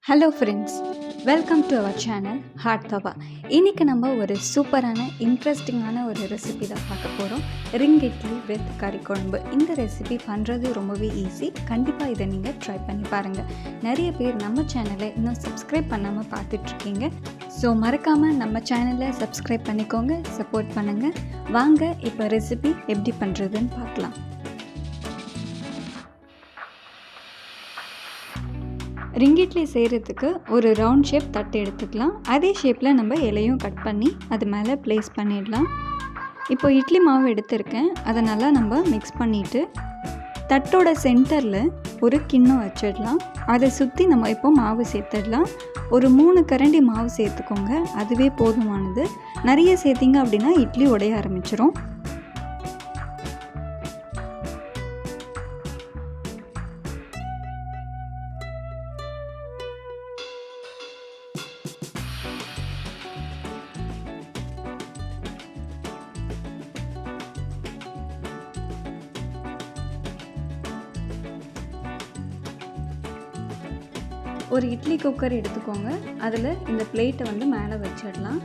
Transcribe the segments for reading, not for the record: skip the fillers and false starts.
Hello friends, welcome to our channel hot tawa. இன்றைக்கி நம்ம ஒரு சூப்பரான இன்ட்ரெஸ்டிங்கான ஒரு ரெசிபி தான் பார்க்க போகிறோம். ரிங் இட்லி வித் கறி குழம்பு. இந்த ரெசிபி பண்ணுறது ரொம்பவே ஈஸி. கண்டிப்பாக இதை நீங்கள் ட்ரை பண்ணி பாருங்கள். நிறைய பேர் நம்ம சேனலை இன்னும் சப்ஸ்கிரைப் பண்ணாமல் பார்த்துட்ருக்கீங்க. ஸோ மறக்காமல் நம்ம சேனலை சப்ஸ்கிரைப் பண்ணிக்கோங்க, சப்போர்ட் பண்ணுங்கள். வாங்க இப்போ ரெசிபி எப்படி பண்ணுறதுன்னு பார்க்கலாம். ரிங் இட்லி செய்கிறதுக்கு ஒரு ரவுண்ட் ஷேப் தட்டு எடுத்துக்கலாம். அதே ஷேப்பில் நம்ம இலையும் கட் பண்ணி அது மேலே ப்ளேஸ் பண்ணிடலாம். இப்போ இட்லி மாவு எடுத்திருக்கேன். அதை நல்லா நம்ம மிக்ஸ் பண்ணிவிட்டு தட்டோட சென்டரில் ஒரு கிண்ணம் வச்சிடலாம். அதை சுற்றி நம்ம இப்போ மாவு சேர்த்துடலாம். ஒரு 3 கரண்டி மாவு சேர்த்துக்கோங்க, அதுவே போதுமானது. நிறைய சேர்த்திங்க அப்படின்னா இட்லி உடைய ஆரம்பிச்சிடும். ஒரு இட்லி குக்கர் எடுத்துக்கோங்க. அதில் இந்த பிளேட்டை வந்து மேலே வச்சிடலாம்.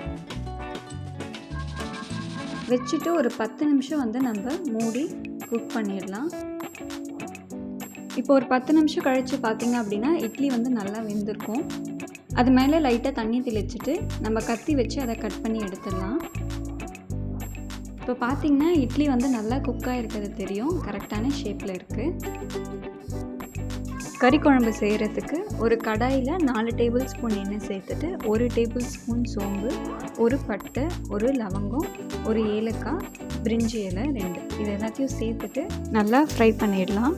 வச்சுட்டு ஒரு 10 நிமிஷம் வந்து நம்ம மூடி குக் பண்ணிடலாம். இப்போ ஒரு 10 நிமிஷம் கழித்து பார்த்திங்க அப்படின்னா இட்லி வந்து நல்லா வெந்திருக்கும். அது மேலே லைட்டாக தண்ணி தெளிச்சிட்டு நம்ம கத்தி வச்சு அதை கட் பண்ணி எடுத்துடலாம். இப்போ பார்த்திங்கன்னா இட்லி வந்து நல்லா குக்காக இருக்கிறது தெரியும். கரெக்டான ஷேப்பில் இருக்குது. கறி குழம்பு செய்கிறதுக்கு ஒரு கடாயில் 4 டேபிள் ஸ்பூன் எண்ணெய் சேர்த்துட்டு 1 டேபிள் ஸ்பூன் சோம்பு, ஒரு பட்டை, ஒரு லவங்கம், ஒரு ஏலக்காய், பிரிஞ்சி இலை 2 இது எல்லாத்தையும் சேர்த்துட்டு நல்லா ஃப்ரை பண்ணிடலாம்.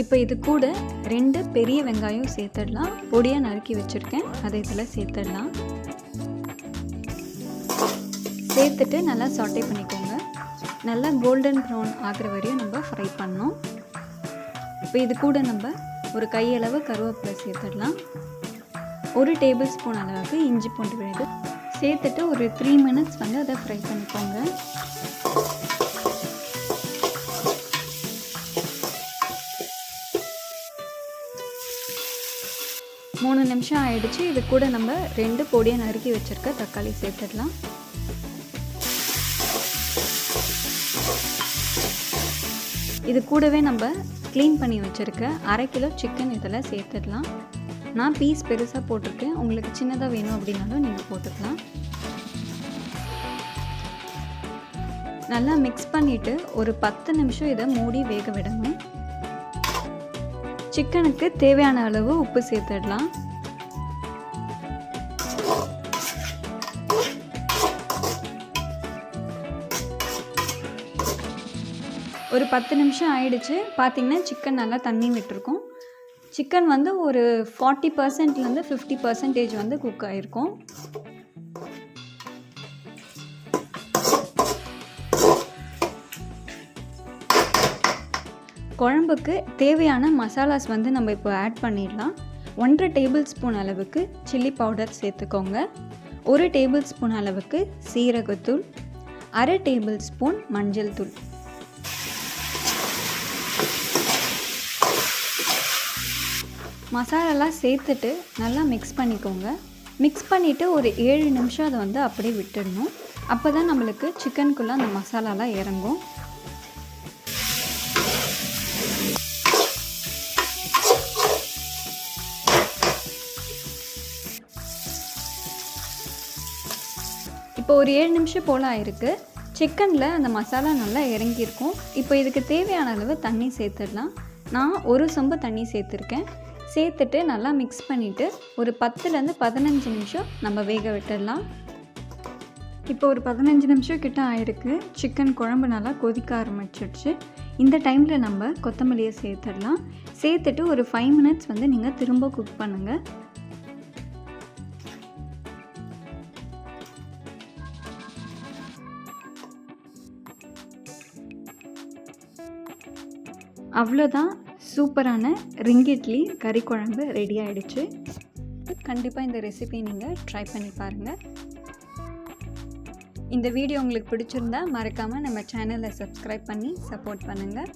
இப்போ இது கூட 2 பெரிய வெங்காயம் சேர்த்துடலாம். பொடியாக நறுக்கி வச்சுருக்கேன், அதை இதில் சேர்த்துடலாம். சேர்த்துட்டு நல்லா சாட்டே பண்ணிக்கோங்க. நல்லா கோல்டன் ப்ரௌன் ஆகிற வரையும் நம்ம ஃப்ரை பண்ணோம். இப்போ இது கூட நம்ம ஒரு கையளவு கருவேப்பிலை சேர்த்துடலாம். 1 டேபிள் ஸ்பூன் அளவுக்கு இஞ்சி பூண்டு விழுது சேர்த்துட்டு ஒரு 3 மினிட்ஸ் வந்து அதை ஃப்ரை பண்ணிக்கோங்க. மூணு நிமிஷம் ஆயிடுச்சு. இது கூட நம்ம 2 பொடியை நறுக்கி வச்சுருக்க தக்காளி சேர்த்துடலாம். இது கூடவே நம்ம க்ளீன் பண்ணி வச்சுருக்க 1/2 கிலோ சிக்கன் இதில் சேர்த்துடலாம். நான் பீஸ் பெருசாக போட்டிருக்கேன். உங்களுக்கு சின்னதாக வேணும் அப்படின்னாலும் நீங்கள் போட்டுக்கலாம். நல்லா மிக்ஸ் பண்ணிவிட்டு ஒரு 10 நிமிஷம் இதை மூடி வேக விடணும். சிக்கனுக்கு தேவையான அளவு உப்பு சேர்த்துடலாம். ஒரு 10 நிமிஷம் ஆயிடுச்சு. பார்த்திங்கன்னா சிக்கன் நல்லா தண்ணி விட்டுருக்கோம். சிக்கன் வந்து ஒரு 40%லேருந்து 50% வந்து குக் ஆகிருக்கும். குழம்புக்கு தேவையான மசாலாஸ் வந்து நம்ம இப்போ ஆட் பண்ணிடலாம். 1 டேபிள் ஸ்பூன் அளவுக்கு சில்லி பவுடர் சேர்த்துக்கோங்க. 1 டேபிள் ஸ்பூன் அளவுக்கு சீரகத்தூள், 1/2 டேபிள் ஸ்பூன் மஞ்சள் தூள், மசாலாலாம் சேர்த்துட்டு நல்லா மிக்ஸ் பண்ணிக்கோங்க. மிக்ஸ் பண்ணிவிட்டு ஒரு 7 நிமிஷம் அதை வந்து அப்படியே விட்டுடணும். அப்போ தான் நம்மளுக்கு சிக்கனுக்குள்ளே அந்த மசாலாலாம் இறங்கும். இப்போ ஒரு 7 நிமிஷம் போல் ஆயிருக்கு. சிக்கனில் அந்த மசாலா நல்லா இறங்கியிருக்கும். இப்போ இதுக்கு தேவையான அளவு தண்ணி சேர்த்துடலாம். நான் ஒரு சொம்பு தண்ணி சேர்த்துருக்கேன். சேர்த்துட்டு நல்லா மிக்ஸ் பண்ணிவிட்டு ஒரு 10லேருந்து 15 நிமிஷம் நம்ம வேக விட்டுடலாம். இப்போ ஒரு 15 நிமிஷம் கிட்ட ஆயிருக்கு. சிக்கன் குழம்பு நல்லா கொதிக்க ஆரம்பிச்சிடுச்சு. இந்த டைமில் நம்ம கொத்தமல்லியை சேர்த்துடலாம். சேர்த்துட்டு ஒரு 5 மினிட்ஸ் வந்து நீங்கள் திரும்ப குக் பண்ணுங்கள். அவ்வளோதான், சூப்பரான ரிங் இட்லி கறி குழம்பு ரெடி ஆகிடுச்சு. கண்டிப்பாக இந்த ரெசிபி நீங்கள் ட்ரை பண்ணி பாருங்கள். இந்த வீடியோ உங்களுக்கு பிடிச்சிருந்தா மறக்காமல் நம்ம சேனலை சப்ஸ்கிரைப் பண்ணி சப்போர்ட் பண்ணுங்கள்.